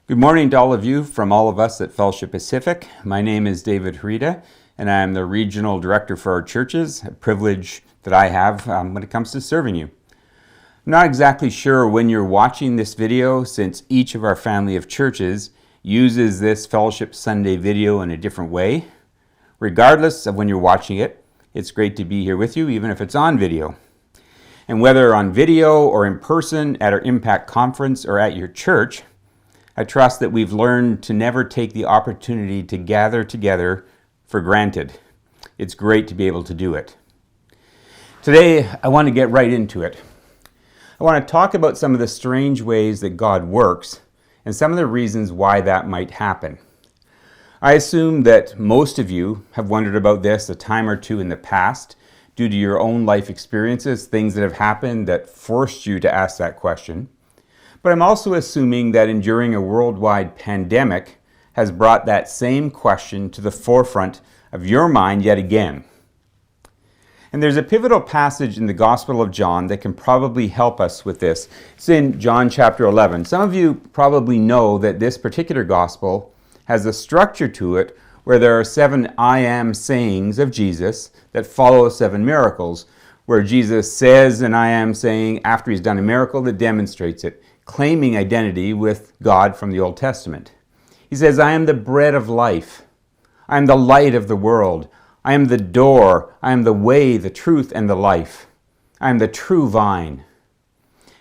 Good morning to all of you from all of us at Fellowship Pacific. My name is David Harita, and I'm the Regional Director for our churches, a privilege that I have when it comes to serving you. I'm not exactly sure when you're watching this video, since each of our family of churches uses this Fellowship Sunday video in a different way. Regardless of when you're watching it, it's great to be here with you, even if it's on video. And whether on video or in person at our Impact Conference or at your church, I trust that we've learned to never take the opportunity to gather together for granted. It's great to be able to do it. Today, I want to get right into it. I want to talk about some of the strange ways that God works and some of the reasons why that might happen. I assume that most of you have wondered about this a time or two in the past due to your own life experiences, things that have happened that forced you to ask that question. But I'm also assuming that enduring a worldwide pandemic has brought that same question to the forefront of your mind yet again. And there's a pivotal passage in the Gospel of John that can probably help us with this. It's in John chapter 11. Some of you probably know that this particular gospel has a structure to it where there are 7 I am sayings of Jesus that follow 7 miracles, where Jesus says an I am saying after he's done a miracle that demonstrates it, claiming identity with God from the Old Testament. He says, I am the bread of life. I am the light of the world. I am the door. I am the way, the truth, and the life. I am the true vine.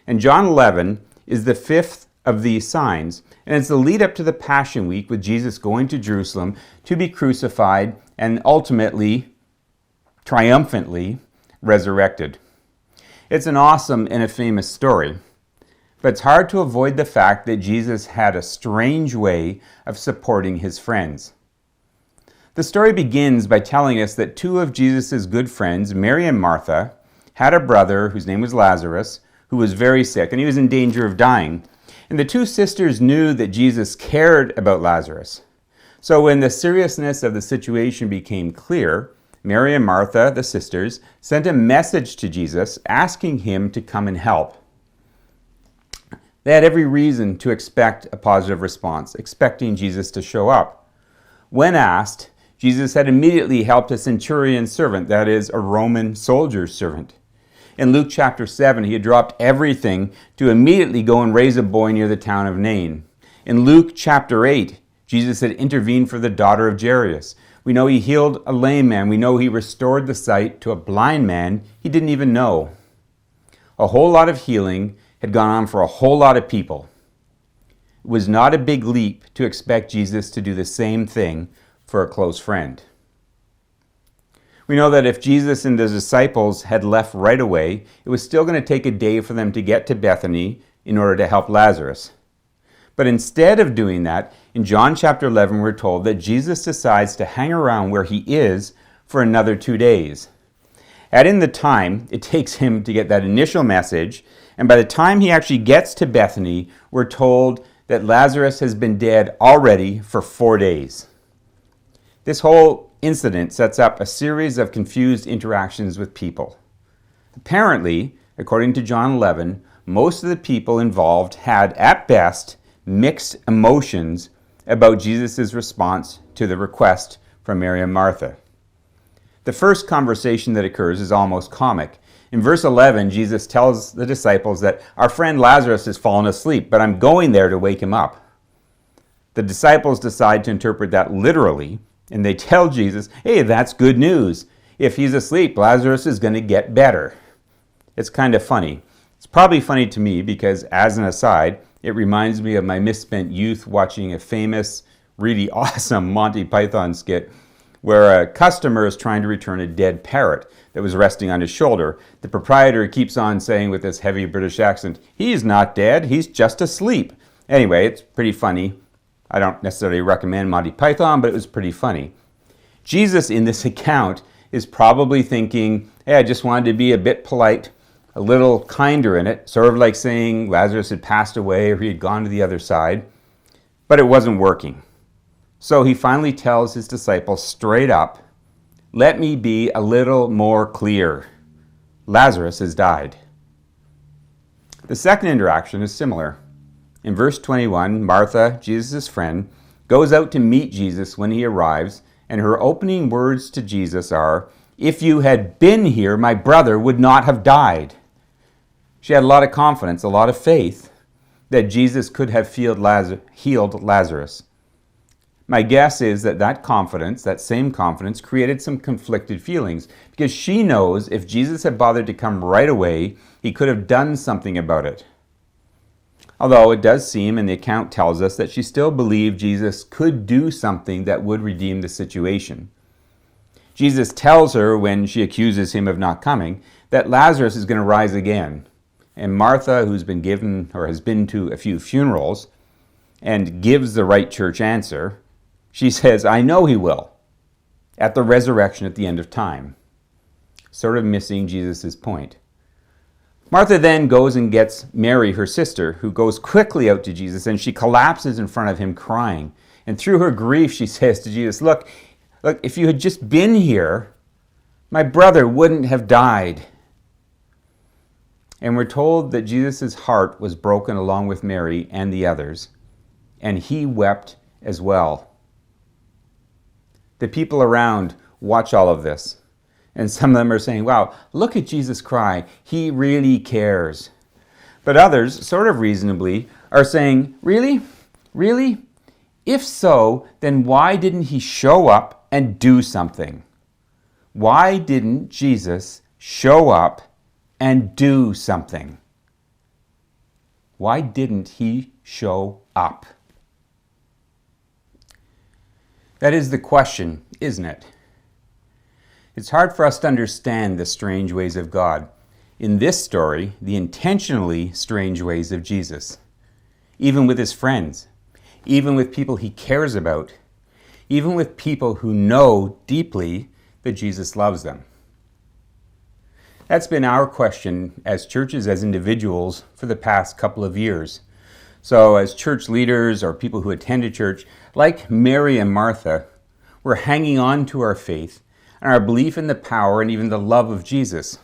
And John 11 is the 5th of these signs, and it's the lead up to the Passion Week with Jesus going to Jerusalem to be crucified and ultimately, triumphantly, resurrected. It's an awesome and a famous story. But it's hard to avoid the fact that Jesus had a strange way of supporting his friends. The story begins by telling us that 2 of Jesus' good friends, Mary and Martha, had a brother whose name was Lazarus, who was very sick, and he was in danger of dying. And the 2 sisters knew that Jesus cared about Lazarus. So when the seriousness of the situation became clear, Mary and Martha, the sisters, sent a message to Jesus asking him to come and help. They had every reason to expect a positive response, expecting Jesus to show up. When asked, Jesus had immediately helped a centurion servant, that is, a Roman soldier's servant. In Luke chapter 7, he had dropped everything to immediately go and raise a boy near the town of Nain. In Luke chapter 8, Jesus had intervened for the daughter of Jairus. We know he healed a lame man. We know he restored the sight to a blind man he didn't even know. A whole lot of healing had gone on for a whole lot of people. It was not a big leap to expect Jesus to do the same thing for a close friend. We know that if Jesus and the disciples had left right away, it was still going to take a day for them to get to Bethany in order to help Lazarus. But instead of doing that, in John chapter 11, we're told that Jesus decides to hang around where he is for another 2 days. Add in the time it takes him to get that initial message, and by the time he actually gets to Bethany, we're told that Lazarus has been dead already for 4 days. This whole incident sets up a series of confused interactions with people. Apparently, according to John 11, most of the people involved had, at best, mixed emotions about Jesus' response to the request from Mary and Martha. The first conversation that occurs is almost comic. In verse 11, Jesus tells the disciples that our friend Lazarus has fallen asleep, but I'm going there to wake him up. The disciples decide to interpret that literally, and they tell Jesus, hey, that's good news. If he's asleep, Lazarus is going to get better. It's kind of funny. It's probably funny to me because, as an aside, it reminds me of my misspent youth watching a famous, really awesome Monty Python skit where a customer is trying to return a dead parrot that was resting on his shoulder. The proprietor keeps on saying with this heavy British accent, he's not dead, he's just asleep. Anyway, it's pretty funny. I don't necessarily recommend Monty Python, but it was pretty funny. Jesus in this account is probably thinking, hey, I just wanted to be a bit polite, a little kinder in it, sort of like saying Lazarus had passed away or he had gone to the other side, but it wasn't working. So he finally tells his disciples straight up, let me be a little more clear. Lazarus has died. The second interaction is similar. In verse 21, Martha, Jesus' friend, goes out to meet Jesus when he arrives, and her opening words to Jesus are, "If you had been here, my brother would not have died." She had a lot of confidence, a lot of faith that Jesus could have healed Lazarus. My guess is that confidence, that same confidence, created some conflicted feelings, because she knows if Jesus had bothered to come right away, he could have done something about it. Although it does seem, and the account tells us, that she still believed Jesus could do something that would redeem the situation. Jesus tells her, when she accuses him of not coming, that Lazarus is going to rise again. And Martha, who's been given or has been to a few funerals and gives the right church answer, she says, "I know he will," at the resurrection at the end of time. Sort of missing Jesus' point. Martha then goes and gets Mary, her sister, who goes quickly out to Jesus, and she collapses in front of him crying. And through her grief, she says to Jesus, look, if you had just been here, my brother wouldn't have died. And we're told that Jesus' heart was broken along with Mary and the others, and he wept as well. The people around watch all of this, and some of them are saying, wow, look at Jesus cry. He really cares. But others, sort of reasonably, are saying, really? Really? If so, then why didn't he show up and do something? Why didn't Jesus show up and do something? Why didn't he show up? That is the question, isn't it? It's hard for us to understand the strange ways of God. In this story, the intentionally strange ways of Jesus. Even with his friends, even with people he cares about, even with people who know deeply that Jesus loves them. That's been our question as churches, as individuals, for the past couple of years. So as church leaders or people who attend a church, like Mary and Martha, we're hanging on to our faith and our belief in the power and even the love of Jesus.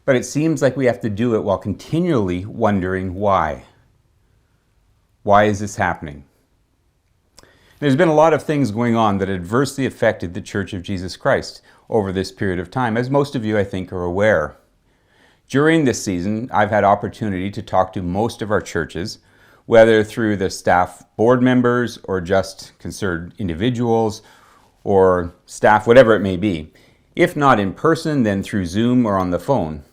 But it seems like we have to do it while continually wondering why. Why is this happening? There's been a lot of things going on that adversely affected the Church of Jesus Christ over this period of time, as most of you, I think, are aware. During this season, I've had opportunity to talk to most of our churches, whether through the staff board members or just concerned individuals or staff, whatever it may be. If not in person, then through Zoom or on the phone.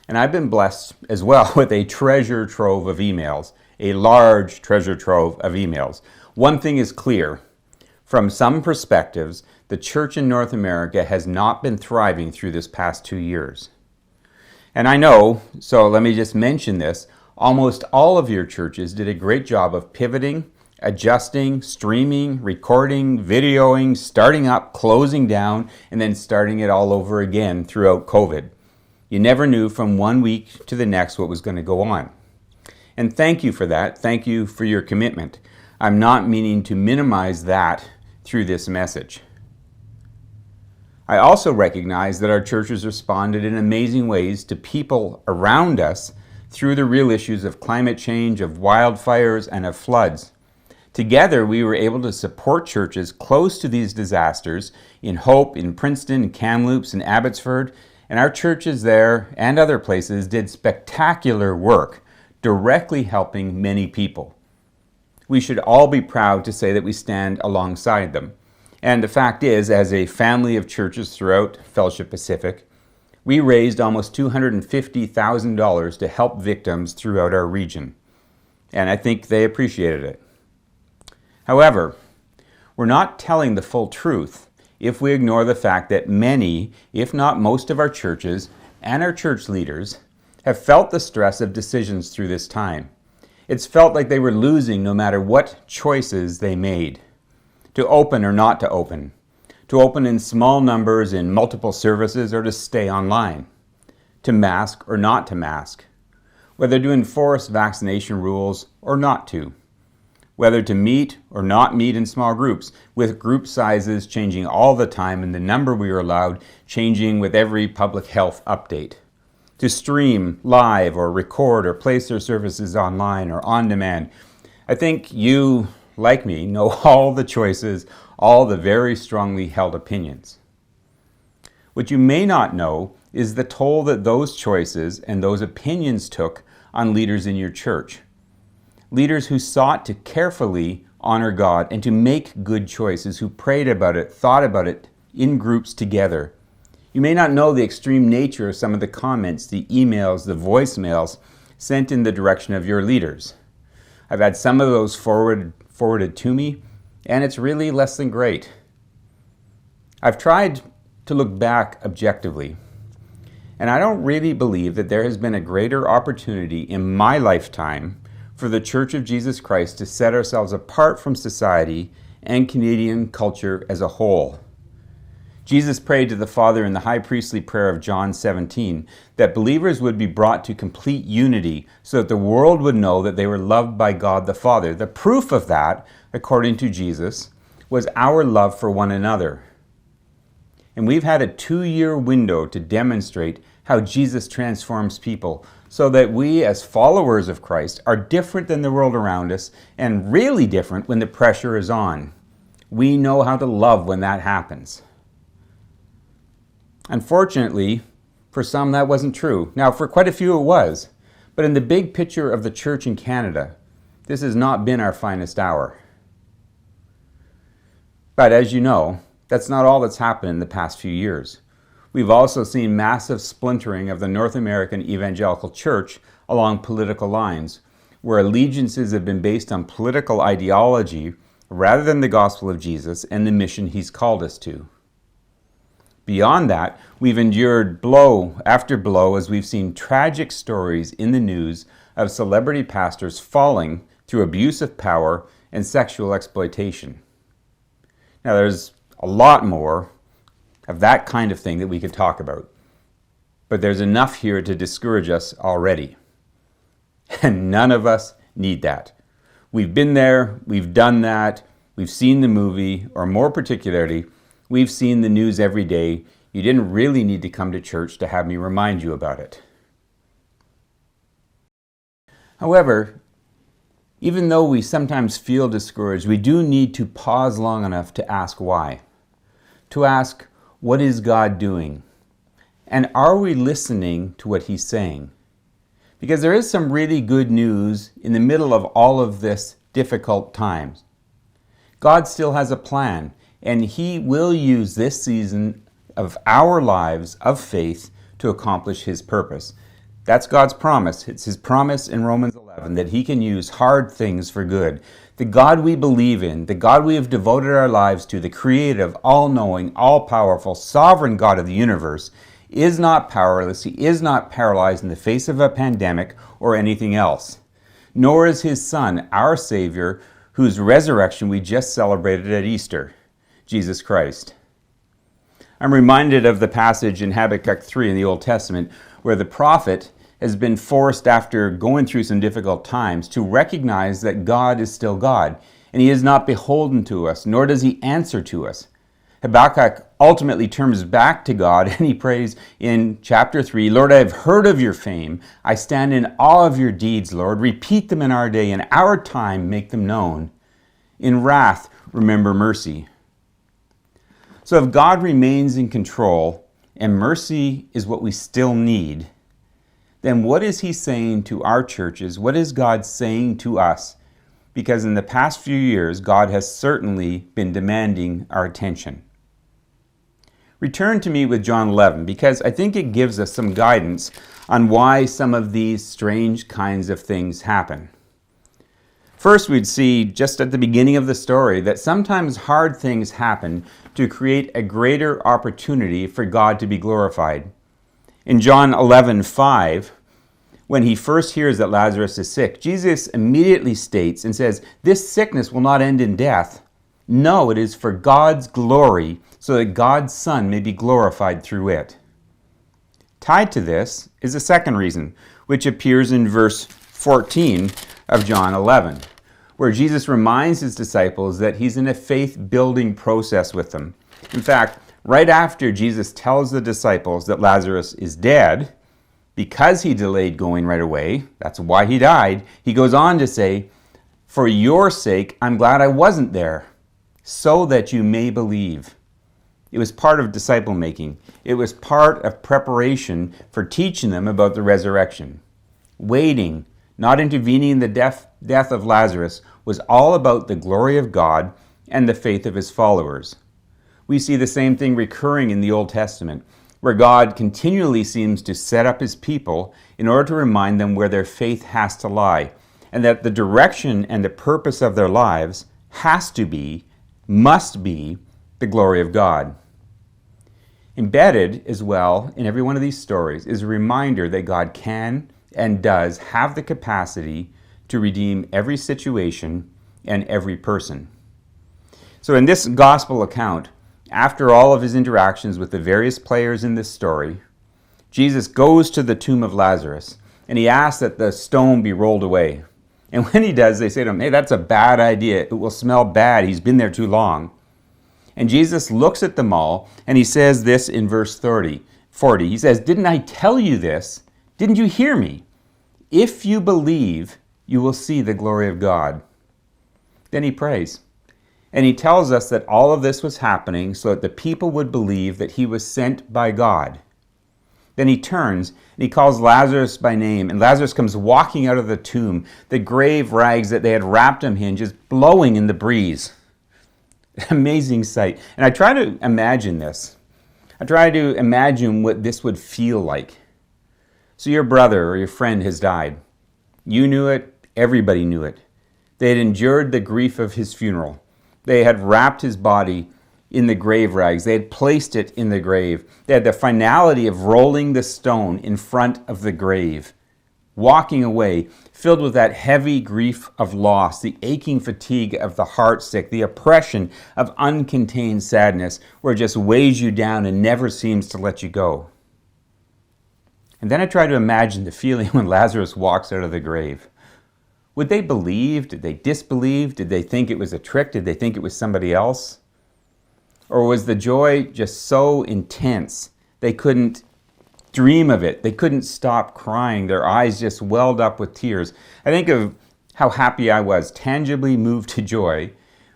And I've been blessed as well with a treasure trove of emails, a large treasure trove of emails. One thing is clear. From some perspectives, the church in North America has not been thriving through this past 2 years. And I know, so let me just mention this, almost all of your churches did a great job of pivoting, adjusting, streaming, recording, videoing, starting up, closing down, and then starting it all over again throughout COVID. You never knew from one week to the next what was going to go on. And thank you for that. Thank you for your commitment. I'm not meaning to minimize that through this message. I also recognize that our churches responded in amazing ways to people around us through the real issues of climate change, of wildfires, and of floods. Together, we were able to support churches close to these disasters in Hope, in Princeton, in Kamloops, in Abbotsford, and our churches there and other places did spectacular work, directly helping many people. We should all be proud to say that we stand alongside them. And the fact is, as a family of churches throughout Fellowship Pacific, we raised almost $250,000 to help victims throughout our region. And I think they appreciated it. However, we're not telling the full truth if we ignore the fact that many, if not most of our churches and our church leaders have felt the stress of decisions through this time. It's felt like they were losing no matter what choices they made. To open or not to open in small numbers in multiple services or to stay online, to mask or not to mask, whether to enforce vaccination rules or not to, whether to meet or not meet in small groups, with group sizes changing all the time and the number we are allowed changing with every public health update, to stream live or record or place their services online or on demand, I think you, like me, know all the choices, all the very strongly held opinions. What you may not know is the toll that those choices and those opinions took on leaders in your church. Leaders who sought to carefully honor God and to make good choices, who prayed about it, thought about it in groups together. You may not know the extreme nature of some of the comments, the emails, the voicemails sent in the direction of your leaders. I've had some of those forwarded to me, and it's really less than great. I've tried to look back objectively, and I don't really believe that there has been a greater opportunity in my lifetime for the Church of Jesus Christ to set ourselves apart from society and Canadian culture as a whole. Jesus prayed to the Father in the high priestly prayer of John 17 that believers would be brought to complete unity so that the world would know that they were loved by God the Father. The proof of that, according to Jesus, was our love for one another. And we've had a 2-year window to demonstrate how Jesus transforms people so that we as followers of Christ are different than the world around us and really different when the pressure is on. We know how to love when that happens. Unfortunately, for some that wasn't true. Now, for quite a few it was. But in the big picture of the church in Canada, this has not been our finest hour. But as you know, that's not all that's happened in the past few years. We've also seen massive splintering of the North American evangelical church along political lines, where allegiances have been based on political ideology rather than the gospel of Jesus and the mission he's called us to. Beyond that, we've endured blow after blow as we've seen tragic stories in the news of celebrity pastors falling through abuse of power and sexual exploitation. Now, there's a lot more of that kind of thing that we could talk about, but there's enough here to discourage us already. And none of us need that. We've been there, we've done that, we've seen the movie, or more particularly, we've seen the news every day. You didn't really need to come to church to have me remind you about it. However, even though we sometimes feel discouraged, we do need to pause long enough to ask why. To ask, what is God doing? And are we listening to what he's saying? Because there is some really good news in the middle of all of this difficult times. God still has a plan, and he will use this season of our lives of faith to accomplish his purpose. That's God's promise. It's his promise in Romans 11 that he can use hard things for good. The God we believe in, the God we have devoted our lives to, the creative, all-knowing, all-powerful, sovereign God of the universe, is not powerless. He is not paralyzed in the face of a pandemic or anything else. Nor is his Son, our Savior, whose resurrection we just celebrated at Easter, Jesus Christ. I'm reminded of the passage in Habakkuk 3 in the Old Testament where the prophet has been forced, after going through some difficult times, to recognize that God is still God, and he is not beholden to us, nor does he answer to us. Habakkuk ultimately turns back to God, and he prays in chapter 3, Lord, I have heard of your fame. I stand in awe of your deeds, Lord. Repeat them in our day. In our time, make them known. In wrath, remember mercy. So if God remains in control, and mercy is what we still need, then what is he saying to our churches? What is God saying to us? Because in the past few years, God has certainly been demanding our attention. Return to me with John 11, because I think it gives us some guidance on why some of these strange kinds of things happen. First, we'd see just at the beginning of the story that sometimes hard things happen to create a greater opportunity for God to be glorified. In John 11:5, when he first hears that Lazarus is sick, Jesus immediately states and says, this sickness will not end in death. No, it is for God's glory, so that God's Son may be glorified through it. Tied to this is a second reason, which appears in verse 14 of John 11, where Jesus reminds his disciples that he's in a faith-building process with them. In fact, right after Jesus tells the disciples that Lazarus is dead, because he delayed going right away, that's why he died, he goes on to say, For your sake, I'm glad I wasn't there, so that you may believe. It was part of disciple making. It was part of preparation for teaching them about the resurrection. Waiting, not intervening in the death of Lazarus, was all about the glory of God and the faith of his followers. We see the same thing recurring in the Old Testament, where God continually seems to set up his people in order to remind them where their faith has to lie, and that the direction and the purpose of their lives must be the glory of God. Embedded as well in every one of these stories is a reminder that God can and does have the capacity to redeem every situation and every person. So in this gospel account, after all of his interactions with the various players in this story, Jesus goes to the tomb of Lazarus and he asks that the stone be rolled away. And when he does, they say to him, "Hey, that's a bad idea. It will smell bad. He's been there too long." And Jesus looks at them all and he says this in verse 40. He says, "Didn't I tell you this? Didn't you hear me? If you believe, you will see the glory of God." Then he prays. And he tells us that all of this was happening so that the people would believe that he was sent by God. Then he turns and he calls Lazarus by name, and Lazarus comes walking out of the tomb, the grave rags that they had wrapped him in just blowing in the breeze. Amazing sight. And I try to imagine this. I try to imagine what this would feel like. So your brother or your friend has died. You knew it. Everybody knew it. They had endured the grief of his funeral. They had wrapped his body in the grave rags. They had placed it in the grave. They had the finality of rolling the stone in front of the grave, walking away, filled with that heavy grief of loss, the aching fatigue of the heart sick, the oppression of uncontained sadness, where it just weighs you down and never seems to let you go. And then I try to imagine the feeling when Lazarus walks out of the grave. Would they believe? Did they disbelieve? Did they think it was a trick? Did they think it was somebody else? Or was the joy just so intense they couldn't dream of it? They couldn't stop crying. Their eyes just welled up with tears. I think of how happy I was, tangibly moved to joy,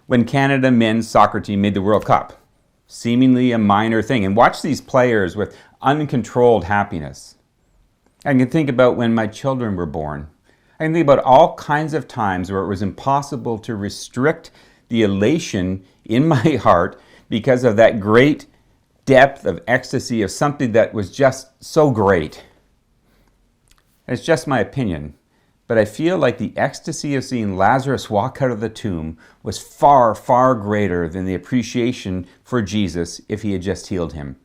when Canada men's soccer team made the World Cup. Seemingly a minor thing. And watch these players with uncontrolled happiness. I can think about when my children were born. I can think about all kinds of times where it was impossible to restrict the elation in my heart because of that great depth of ecstasy of something that was just so great. It's just my opinion, but I feel like the ecstasy of seeing Lazarus walk out of the tomb was far, far greater than the appreciation for Jesus if he had just healed him.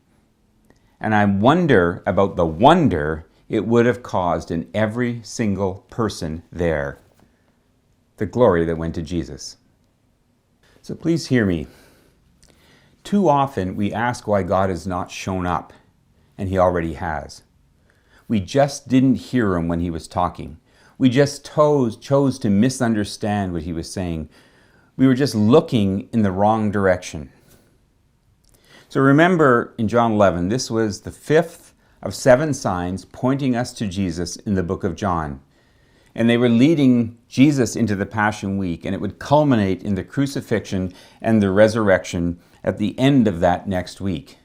And I wonder about the wonder it would have caused in every single person there. The glory that went to Jesus. So please hear me. Too often we ask why God has not shown up, and he already has. We just didn't hear him when he was talking. We just chose to misunderstand what he was saying. We were just looking in the wrong direction. So remember in John 11, this was the fifth of 7 signs pointing us to Jesus in the book of John. And they were leading Jesus into the Passion Week, and it would culminate in the crucifixion and the resurrection at the end of that next week.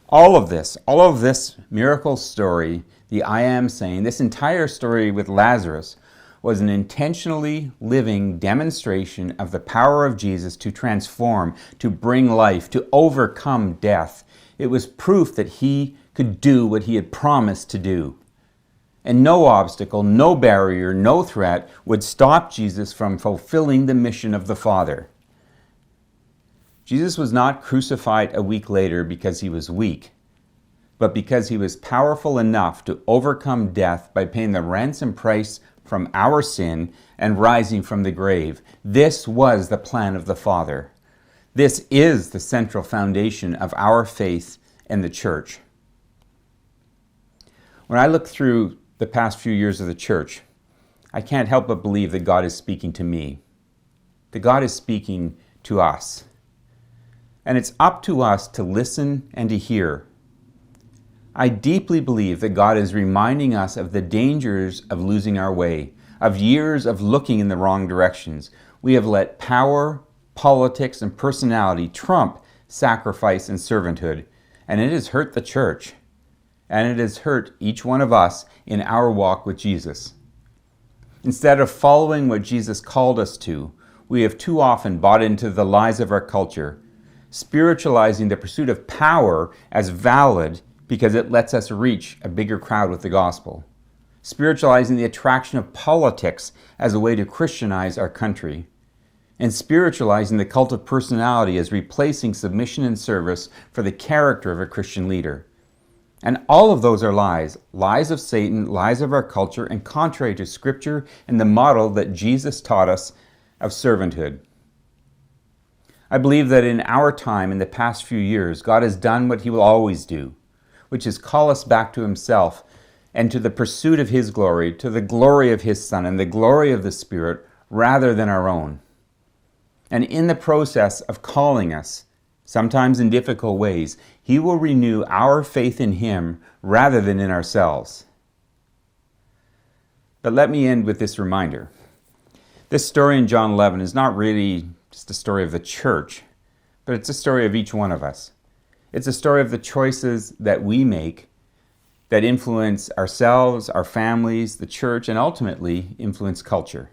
All of this miracle story, the I Am saying, this entire story with Lazarus was an intentionally living demonstration of the power of Jesus to transform, to bring life, to overcome death. It was proof that he could do what he had promised to do. And no obstacle, no barrier, no threat would stop Jesus from fulfilling the mission of the Father. Jesus was not crucified a week later because he was weak, but because he was powerful enough to overcome death by paying the ransom price from our sin and rising from the grave. This was the plan of the Father. This is the central foundation of our faith and the church. When I look through the past few years of the church, I can't help but believe that God is speaking to me, that God is speaking to us. And it's up to us to listen and to hear. I deeply believe that God is reminding us of the dangers of losing our way, of years of looking in the wrong directions. We have let power, politics, and personality trump sacrifice and servanthood, and it has hurt the church, and it has hurt each one of us in our walk with Jesus. Instead of following what Jesus called us to, we have too often bought into the lies of our culture, spiritualizing the pursuit of power as valid because it lets us reach a bigger crowd with the gospel, spiritualizing the attraction of politics as a way to Christianize our country, and spiritualizing the cult of personality as replacing submission and service for the character of a Christian leader. And all of those are lies, lies of Satan, lies of our culture, and contrary to Scripture and the model that Jesus taught us of servanthood. I believe that in our time, in the past few years, God has done what He will always do, which is call us back to Himself and to the pursuit of His glory, to the glory of His Son and the glory of the Spirit, rather than our own. And in the process of calling us, sometimes in difficult ways, He will renew our faith in Him rather than in ourselves. But let me end with this reminder. This story in John 11 is not really just a story of the church, but it's a story of each one of us. It's a story of the choices that we make that influence ourselves, our families, the church, and ultimately influence culture.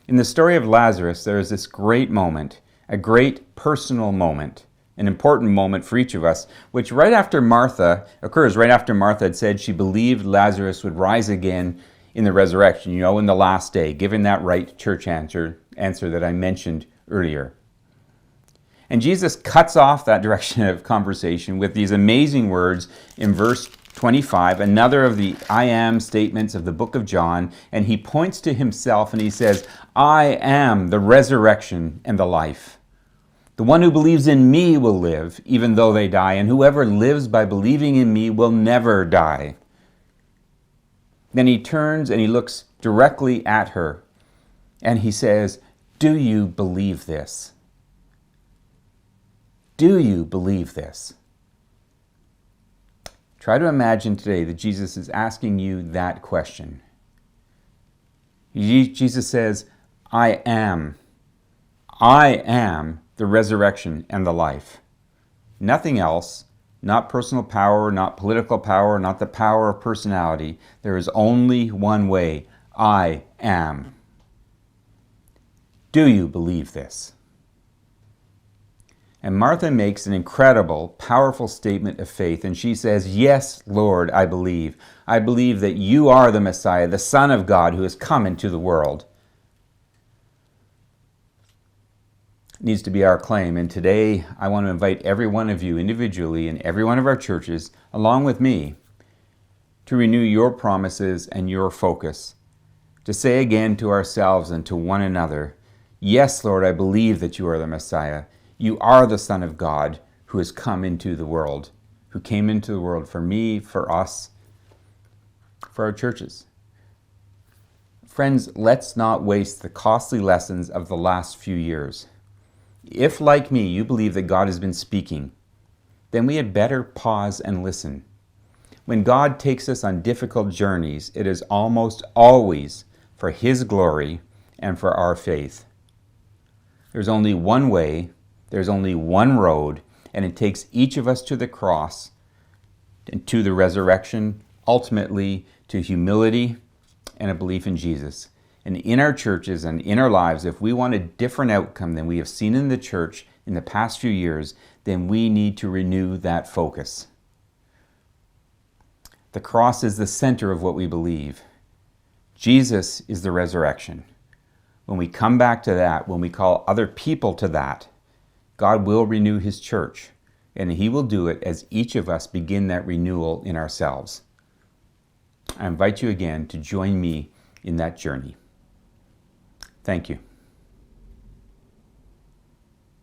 In the story of Lazarus, there is this great moment, a great personal moment, an important moment for each of us, which occurs right after Martha had said she believed Lazarus would rise again in the resurrection, in the last day, given that right church answer that I mentioned earlier. And Jesus cuts off that direction of conversation with these amazing words in verse 25, another of the I am statements of the book of John, and He points to Himself and He says, I am the resurrection and the life. The one who believes in me will live, even though they die, and whoever lives by believing in me will never die. Then He turns and He looks directly at her, and He says, do you believe this? Do you believe this? Try to imagine today that Jesus is asking you that question. Jesus says, I am the resurrection and the life. Nothing else, not personal power, not political power, not the power of personality. There is only one way. I am. Do you believe this? And Martha makes an incredible, powerful statement of faith, and she says, yes, Lord, I believe. I believe that you are the Messiah, the Son of God who has come into the world. It needs to be our claim, and today I want to invite every one of you individually in every one of our churches, along with me, to renew your promises and your focus, to say again to ourselves and to one another, yes, Lord, I believe that you are the Messiah. You are the Son of God who has come into the world, who came into the world for me, for us, for our churches. Friends, let's not waste the costly lessons of the last few years. If, like me, you believe that God has been speaking, then we had better pause and listen. When God takes us on difficult journeys, it is almost always for His glory and for our faith. There's only one way, there's only one road, and it takes each of us to the cross and to the resurrection, ultimately to humility and a belief in Jesus. And in our churches and in our lives, if we want a different outcome than we have seen in the church in the past few years, then we need to renew that focus. The cross is the center of what we believe. Jesus is the resurrection. When we come back to that, when we call other people to that, God will renew His church, and He will do it as each of us begin that renewal in ourselves. I invite you again to join me in that journey. Thank you.